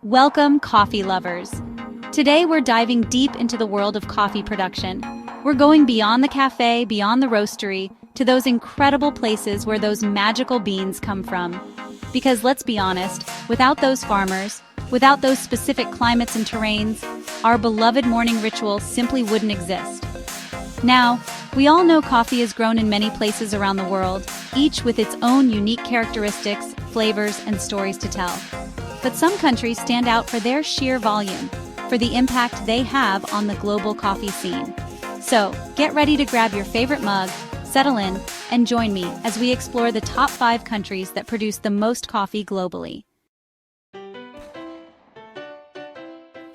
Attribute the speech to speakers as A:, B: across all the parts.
A: Welcome, coffee lovers. Today we're diving deep into the world of coffee production. We're going beyond the cafe, beyond the roastery, to those incredible places where those magical beans come from. Because let's be honest, without those farmers, without those specific climates and terrains, our beloved morning ritual simply wouldn't exist. Now, we all know coffee is grown in many places around the world, each with its own unique characteristics, flavors, and stories to tell. But some countries stand out for their sheer volume, for the impact they have on the global coffee scene. So, get ready to grab your favorite mug, settle in, and join me as we explore the top 5 countries that produce the most coffee globally.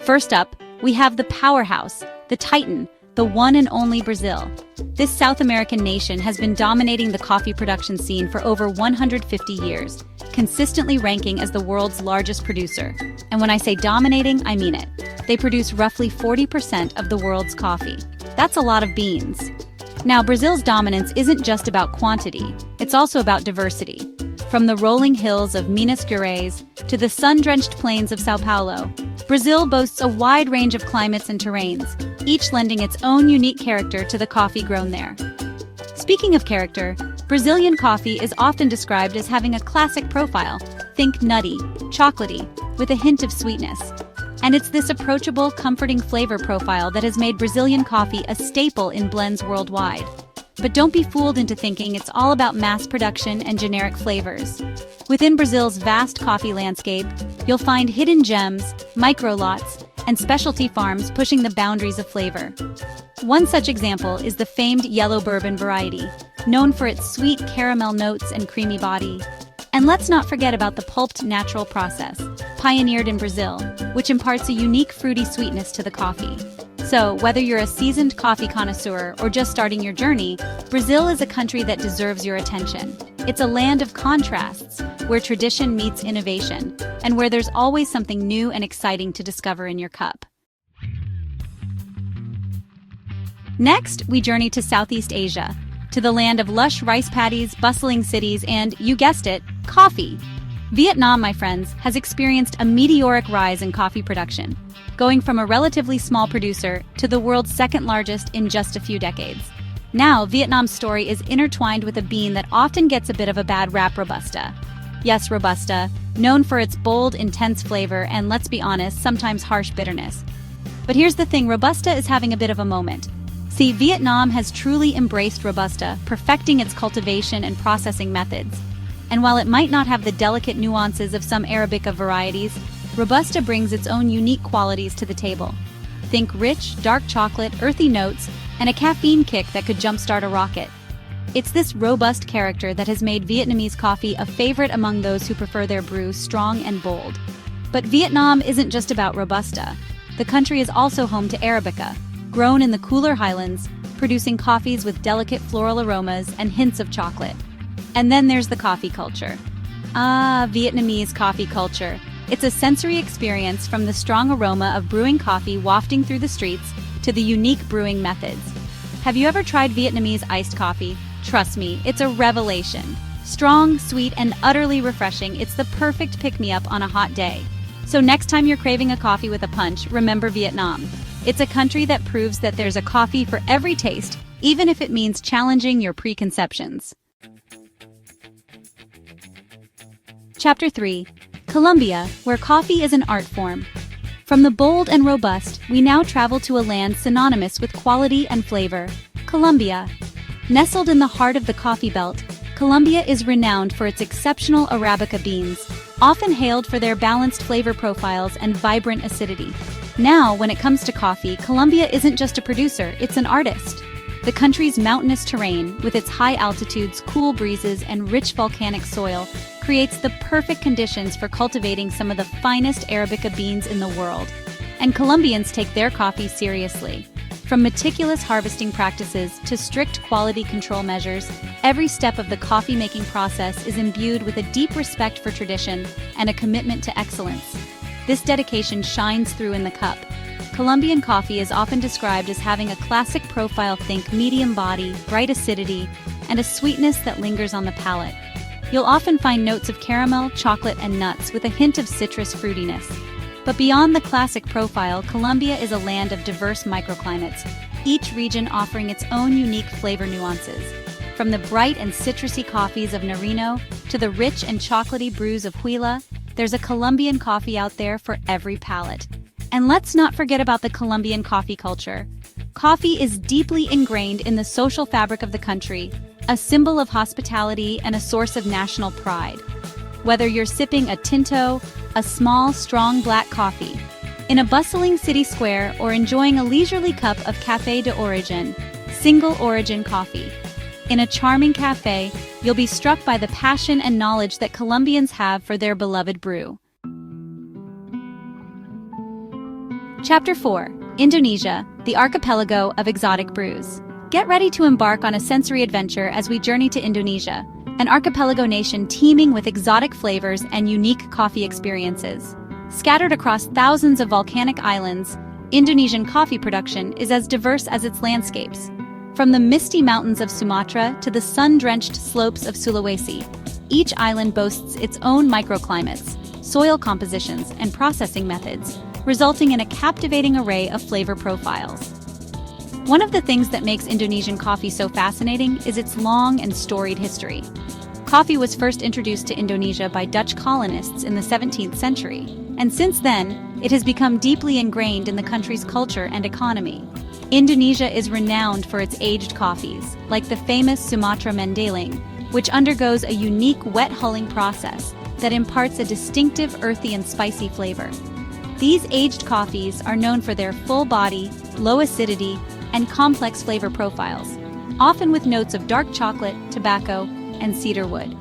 A: First up, we have the powerhouse, the Titan, the one and only Brazil. This South American nation has been dominating the coffee production scene for over 150 years, consistently ranking as the world's largest producer. And when I say dominating, I mean it. They produce roughly 40% of the world's coffee. That's a lot of beans. Now, Brazil's dominance isn't just about quantity, it's also about diversity. From the rolling hills of Minas Gerais to the sun-drenched plains of São Paulo, Brazil boasts a wide range of climates and terrains, each lending its own unique character to the coffee grown there. Speaking of character, Brazilian coffee is often described as having a classic profile. Think nutty, chocolatey, with a hint of sweetness. And it's this approachable, comforting flavor profile that has made Brazilian coffee a staple in blends worldwide. But don't be fooled into thinking it's all about mass production and generic flavors. Within Brazil's vast coffee landscape, you'll find hidden gems, micro-lots, and specialty farms pushing the boundaries of flavor. One such example is the famed yellow bourbon variety, known for its sweet caramel notes and creamy body. And let's not forget about the pulped natural process, pioneered in Brazil, which imparts a unique fruity sweetness to the coffee. So, whether you're a seasoned coffee connoisseur or just starting your journey, Brazil is a country that deserves your attention. It's a land of contrasts, where tradition meets innovation, and where there's always something new and exciting to discover in your cup. Next, we journey to Southeast Asia, to the land of lush rice paddies, bustling cities, and, you guessed it, coffee. Vietnam, my friends, has experienced a meteoric rise in coffee production, going from a relatively small producer to the world's second largest in just a few decades. Now, Vietnam's story is intertwined with a bean that often gets a bit of a bad rap: Robusta. Yes, Robusta, known for its bold, intense flavor and, let's be honest, sometimes harsh bitterness. But here's the thing, Robusta is having a bit of a moment. See, Vietnam has truly embraced Robusta, perfecting its cultivation and processing methods. And while it might not have the delicate nuances of some Arabica varieties, Robusta brings its own unique qualities to the table. Think rich, dark chocolate, earthy notes, and a caffeine kick that could jumpstart a rocket. It's this robust character that has made Vietnamese coffee a favorite among those who prefer their brew strong and bold. But Vietnam isn't just about Robusta. The country is also home to Arabica, grown in the cooler highlands, producing coffees with delicate floral aromas and hints of chocolate. And then there's the coffee culture. Vietnamese coffee culture. It's a sensory experience, from the strong aroma of brewing coffee wafting through the streets to the unique brewing methods. Have you ever tried Vietnamese iced coffee? Trust me, it's a revelation. Strong, sweet, and utterly refreshing, it's the perfect pick-me-up on a hot day. So next time you're craving a coffee with a punch, remember Vietnam. It's a country that proves that there's a coffee for every taste, even if it means challenging your preconceptions. Chapter 3. Colombia, where coffee is an art form. From the bold and robust, we now travel to a land synonymous with quality and flavor, Colombia. Nestled in the heart of the coffee belt, Colombia is renowned for its exceptional Arabica beans, often hailed for their balanced flavor profiles and vibrant acidity. Now, when it comes to coffee, Colombia isn't just a producer, it's an artist. The country's mountainous terrain, with its high altitudes, cool breezes, and rich volcanic soil, creates the perfect conditions for cultivating some of the finest Arabica beans in the world. And Colombians take their coffee seriously. From meticulous harvesting practices to strict quality control measures, every step of the coffee-making process is imbued with a deep respect for tradition and a commitment to excellence. This dedication shines through in the cup. Colombian coffee is often described as having a classic profile: think medium body, bright acidity, and a sweetness that lingers on the palate. You'll often find notes of caramel, chocolate, and nuts with a hint of citrus fruitiness. But beyond the classic profile, Colombia is a land of diverse microclimates, each region offering its own unique flavor nuances. From the bright and citrusy coffees of Nariño to the rich and chocolatey brews of Huila, there's a Colombian coffee out there for every palate. And let's not forget about the Colombian coffee culture. Coffee is deeply ingrained in the social fabric of the country, a symbol of hospitality and a source of national pride. Whether you're sipping a tinto, a small, strong black coffee, in a bustling city square, or enjoying a leisurely cup of Café de Origin, single origin coffee, in a charming cafe, you'll be struck by the passion and knowledge that Colombians have for their beloved brew. Chapter 4. Indonesia, the archipelago of exotic brews. Get ready to embark on a sensory adventure as we journey to Indonesia, an archipelago nation teeming with exotic flavors and unique coffee experiences. Scattered across thousands of volcanic islands, Indonesian coffee production is as diverse as its landscapes. From the misty mountains of Sumatra to the sun-drenched slopes of Sulawesi, each island boasts its own microclimates, soil compositions, and processing methods, resulting in a captivating array of flavor profiles. One of the things that makes Indonesian coffee so fascinating is its long and storied history. Coffee was first introduced to Indonesia by Dutch colonists in the 17th century, and since then, it has become deeply ingrained in the country's culture and economy. Indonesia is renowned for its aged coffees, like the famous Sumatra Mendeling, which undergoes a unique wet hulling process that imparts a distinctive earthy and spicy flavor. These aged coffees are known for their full body, low acidity, and complex flavor profiles, often with notes of dark chocolate, tobacco, and cedar wood.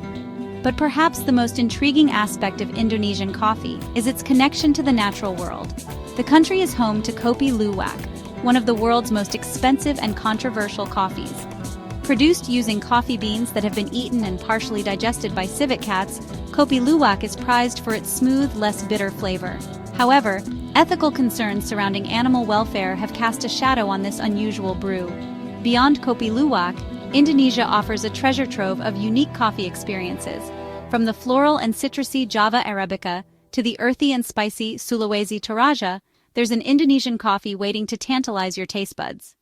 A: But perhaps the most intriguing aspect of Indonesian coffee is its connection to the natural world. The country is home to Kopi Luwak, one of the world's most expensive and controversial coffees. Produced using coffee beans that have been eaten and partially digested by civet cats, Kopi Luwak is prized for its smooth, less bitter flavor. However, ethical concerns surrounding animal welfare have cast a shadow on this unusual brew. Beyond Kopi Luwak, Indonesia offers a treasure trove of unique coffee experiences. From the floral and citrusy Java Arabica to the earthy and spicy Sulawesi Toraja, there's an Indonesian coffee waiting to tantalize your taste buds.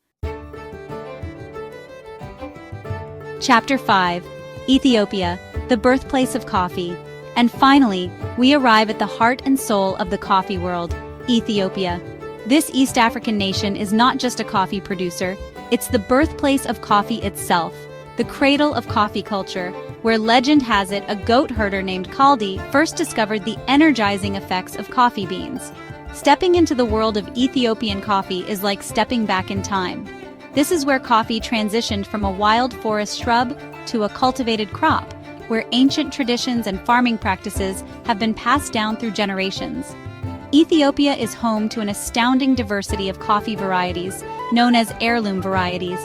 A: Chapter 5. Ethiopia, the birthplace of coffee. And finally, we arrive at the heart and soul of the coffee world, Ethiopia. This East African nation is not just a coffee producer, it's the birthplace of coffee itself, the cradle of coffee culture, where legend has it a goat herder named Kaldi first discovered the energizing effects of coffee beans. Stepping into the world of Ethiopian coffee is like stepping back in time. This is where coffee transitioned from a wild forest shrub to a cultivated crop, where ancient traditions and farming practices have been passed down through generations. Ethiopia is home to an astounding diversity of coffee varieties, known as heirloom varieties.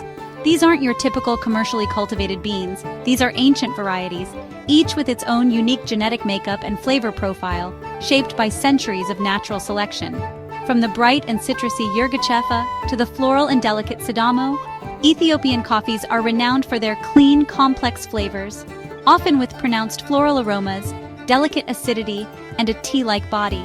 A: These aren't your typical commercially cultivated beans, these are ancient varieties, each with its own unique genetic makeup and flavor profile, shaped by centuries of natural selection. From the bright and citrusy Yirgacheffe to the floral and delicate Sidamo, Ethiopian coffees are renowned for their clean, complex flavors, often with pronounced floral aromas, delicate acidity, and a tea-like body.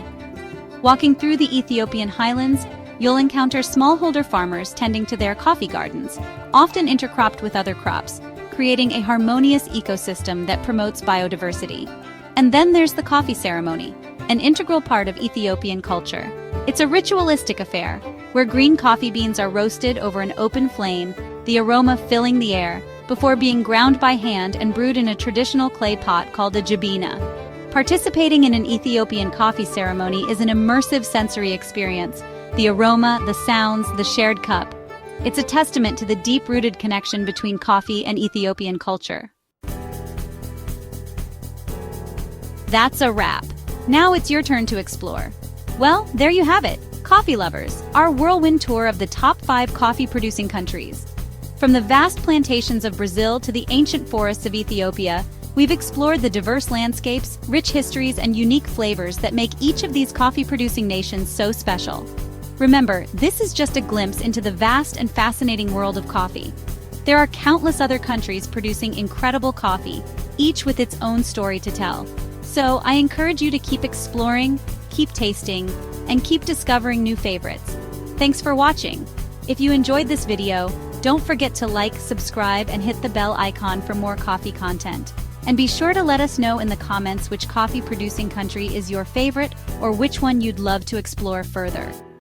A: Walking through the Ethiopian highlands, you'll encounter smallholder farmers tending to their coffee gardens, often intercropped with other crops, creating a harmonious ecosystem that promotes biodiversity. And then there's the coffee ceremony, an integral part of Ethiopian culture. It's a ritualistic affair, where green coffee beans are roasted over an open flame, the aroma filling the air, before being ground by hand and brewed in a traditional clay pot called a jabina. Participating in an Ethiopian coffee ceremony is an immersive sensory experience. The aroma, the sounds, the shared cup. It's a testament to the deep-rooted connection between coffee and Ethiopian culture. That's a wrap. Now it's your turn to explore. Well, there you have it, coffee lovers, our whirlwind tour of the top 5 coffee-producing countries. From the vast plantations of Brazil to the ancient forests of Ethiopia, we've explored the diverse landscapes, rich histories, and unique flavors that make each of these coffee-producing nations so special. Remember, this is just a glimpse into the vast and fascinating world of coffee. There are countless other countries producing incredible coffee, each with its own story to tell. So I encourage you to keep exploring, keep tasting, and keep discovering new favorites. Thanks for watching. If you enjoyed this video, don't forget to like, subscribe, and hit the bell icon for more coffee content. And be sure to let us know in the comments which coffee-producing country is your favorite or which one you'd love to explore further.